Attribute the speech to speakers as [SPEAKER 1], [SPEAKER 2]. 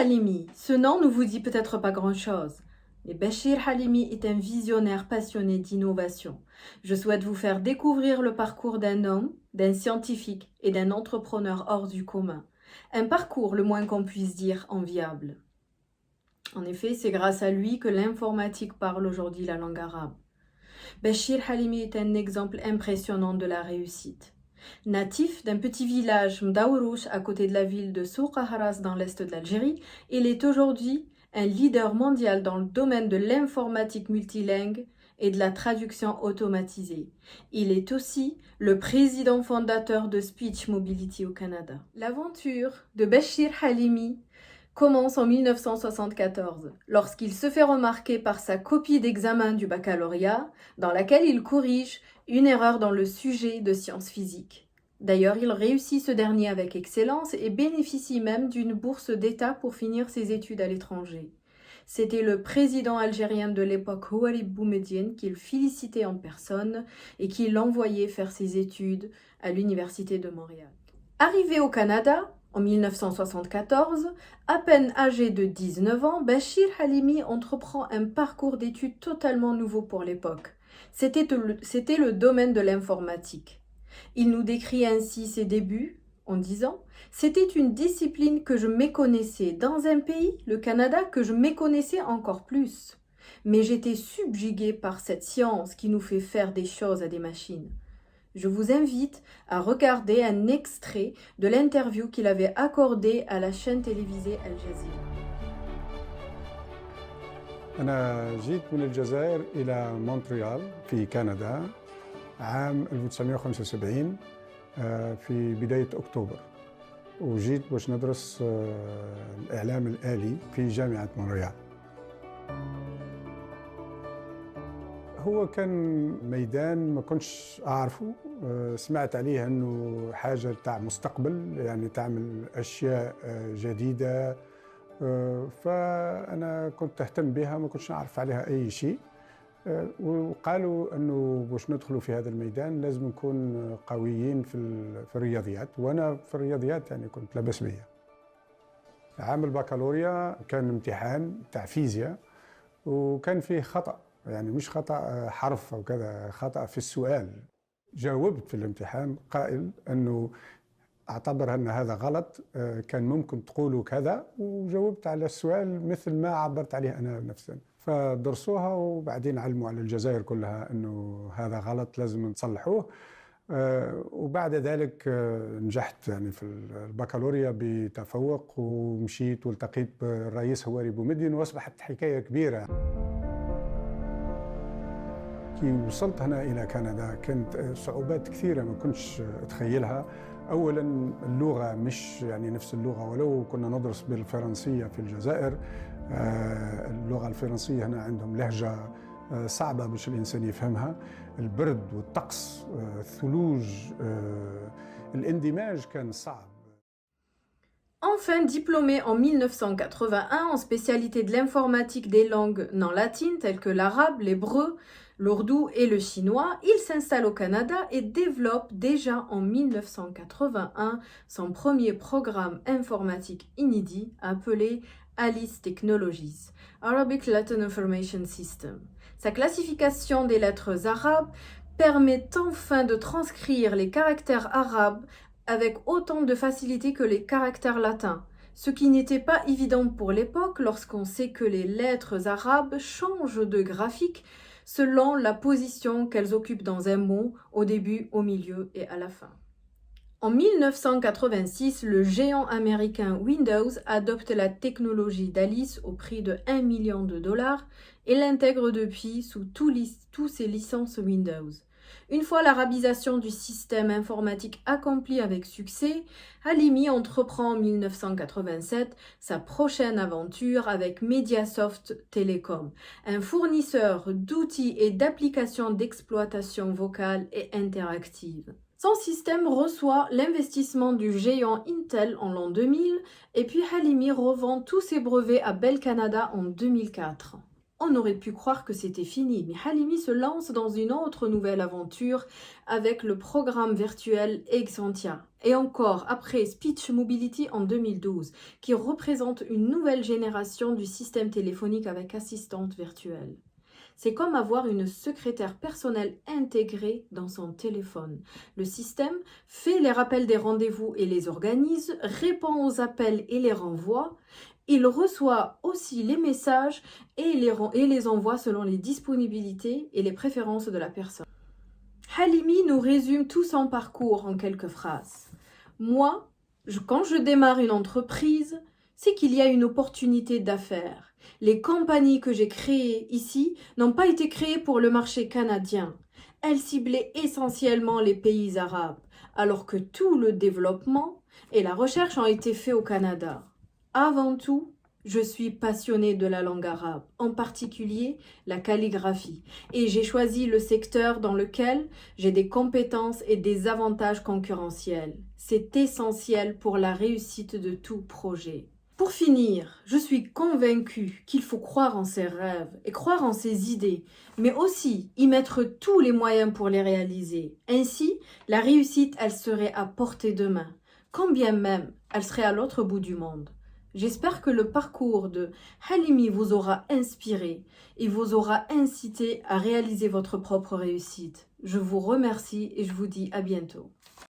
[SPEAKER 1] Halimi, ce nom ne vous dit peut-être pas grand-chose, mais Béchir Halimi est un visionnaire passionné d'innovation. Je souhaite vous faire découvrir le parcours d'un homme, d'un scientifique et d'un entrepreneur hors du commun. Un parcours, le moins qu'on puisse dire, enviable. En effet, c'est grâce à lui que l'informatique parle aujourd'hui la langue arabe. Béchir Halimi est un exemple impressionnant de la réussite. Natif d'un petit village Mdaourouch à côté de la ville de Souq Ahras dans l'est de l'Algérie, il est aujourd'hui un leader mondial dans le domaine de l'informatique multilingue et de la traduction automatisée. Il est aussi le président fondateur de Speech Mobility au Canada. L'aventure de Béchir Halimi commence en 1974, lorsqu'il se fait remarquer par sa copie d'examen du baccalauréat, dans laquelle il corrige une erreur dans le sujet de sciences physiques. D'ailleurs, il réussit ce dernier avec excellence et bénéficie même d'une bourse d'État pour finir ses études à l'étranger. C'était le président algérien de l'époque, Houari Boumediene, qu'il félicitait en personne et qui l'envoyait faire ses études à l'Université de Montréal. Arrivé au Canada, en 1974, à peine âgé de 19 ans, Béchir Halimi entreprend un parcours d'études totalement nouveau pour l'époque. C'était le domaine de l'informatique. Il nous décrit ainsi ses débuts en disant « C'était une discipline que je méconnaissais dans un pays, le Canada, que je méconnaissais encore plus. Mais j'étais subjugué par cette science qui nous fait faire des choses à des machines. » Je vous invite à regarder un extrait de l'interview qu'il avait accordée à la chaîne télévisée Al Jazeera.
[SPEAKER 2] أنا جيت من الجزائر إلى مونتريال في كندا عام 1975 في بداية أكتوبر، وجيت باش ندرس الإعلام الآلي في جامعة مونريال. هو كان ميدان ما كنتش أعرفه، سمعت عليه أنه حاجة تاع مستقبل، يعني تعمل أشياء جديدة، فأنا كنت أهتم بها، ما كنتش نعرف عليها أي شيء، وقالوا أنه باش ندخلوا في هذا الميدان لازم نكون قويين في الرياضيات، وأنا في الرياضيات يعني كنت لا بأس بيا. عام البكالوريا كان امتحان تاع فيزياء وكان فيه خطأ، يعني مش خطأ حرف أو كذا، خطأ في السؤال. جاوبت في الامتحان قائل أنه أعتبر أن هذا غلط، كان ممكن تقولوا كذا، وجاوبت على السؤال مثل ما عبرت عليه أنا نفسا. فدرسوها وبعدين علموا على الجزائر كلها أنه هذا غلط لازم نصلحوه. وبعد ذلك نجحت يعني في البكالوريا بتفوق، ومشيت والتقيت بالرئيس هواري بومدين وأصبحت حكاية كبيرة. كي وصلت هنا إلى كندا كانت صعوبات كثيرة ما كنتش أتخيلها. أولاً اللغة مش يعني نفس اللغة، ولو كنا ندرس بالفرنسية في الجزائر، اللغة الفرنسية هنا عندهم لهجة صعبة باش الإنسان يفهمها. البرد والطقس، الثلوج، الاندماج كان صعب.
[SPEAKER 1] Enfin diplômé en 1981 en spécialité de l'informatique des langues non latines telles que l'arabe, l'hébreu, l'ourdou et le chinois, il s'installe au Canada et développe déjà en 1981 son premier programme informatique inédit appelé Alice Technologies, Arabic Latin Information System. Sa classification des lettres arabes permet enfin de transcrire les caractères arabes avec autant de facilité que les caractères latins, ce qui n'était pas évident pour l'époque lorsqu'on sait que les lettres arabes changent de graphique selon la position qu'elles occupent dans un mot, au début, au milieu et à la fin. En 1986, le géant américain Windows adopte la technologie d'Alice au prix de 1 million de dollars et l'intègre depuis sous tous ses licences Windows. Une fois l'arabisation du système informatique accomplie avec succès, Halimi entreprend en 1987 sa prochaine aventure avec Mediasoft Telecom, un fournisseur d'outils et d'applications d'exploitation vocale et interactive. Son système reçoit l'investissement du géant Intel en l'an 2000 et puis Halimi revend tous ses brevets à Bell Canada en 2004. On aurait pu croire que c'était fini, mais Halimi se lance dans une autre nouvelle aventure avec le programme virtuel Exantia. Et encore après Speech Mobility en 2012, qui représente une nouvelle génération du système téléphonique avec assistante virtuelle. C'est comme avoir une secrétaire personnelle intégrée dans son téléphone. Le système fait les rappels des rendez-vous et les organise, répond aux appels et les renvoie. Il reçoit aussi les messages et les envoie selon les disponibilités et les préférences de la personne. Halimi nous résume tout son parcours en quelques phrases. Moi, quand je démarre une entreprise, c'est qu'il y a une opportunité d'affaires. Les compagnies que j'ai créées ici n'ont pas été créées pour le marché canadien. Elles ciblaient essentiellement les pays arabes, alors que tout le développement et la recherche ont été faits au Canada. Avant tout, je suis passionnée de la langue arabe, en particulier la calligraphie, et j'ai choisi le secteur dans lequel j'ai des compétences et des avantages concurrentiels. C'est essentiel pour la réussite de tout projet. Pour finir, je suis convaincue qu'il faut croire en ses rêves et croire en ses idées, mais aussi y mettre tous les moyens pour les réaliser. Ainsi, la réussite, elle serait à portée de main, quand bien même elle serait à l'autre bout du monde. J'espère que le parcours de Halimi vous aura inspiré et vous aura incité à réaliser votre propre réussite. Je vous remercie et je vous dis à bientôt.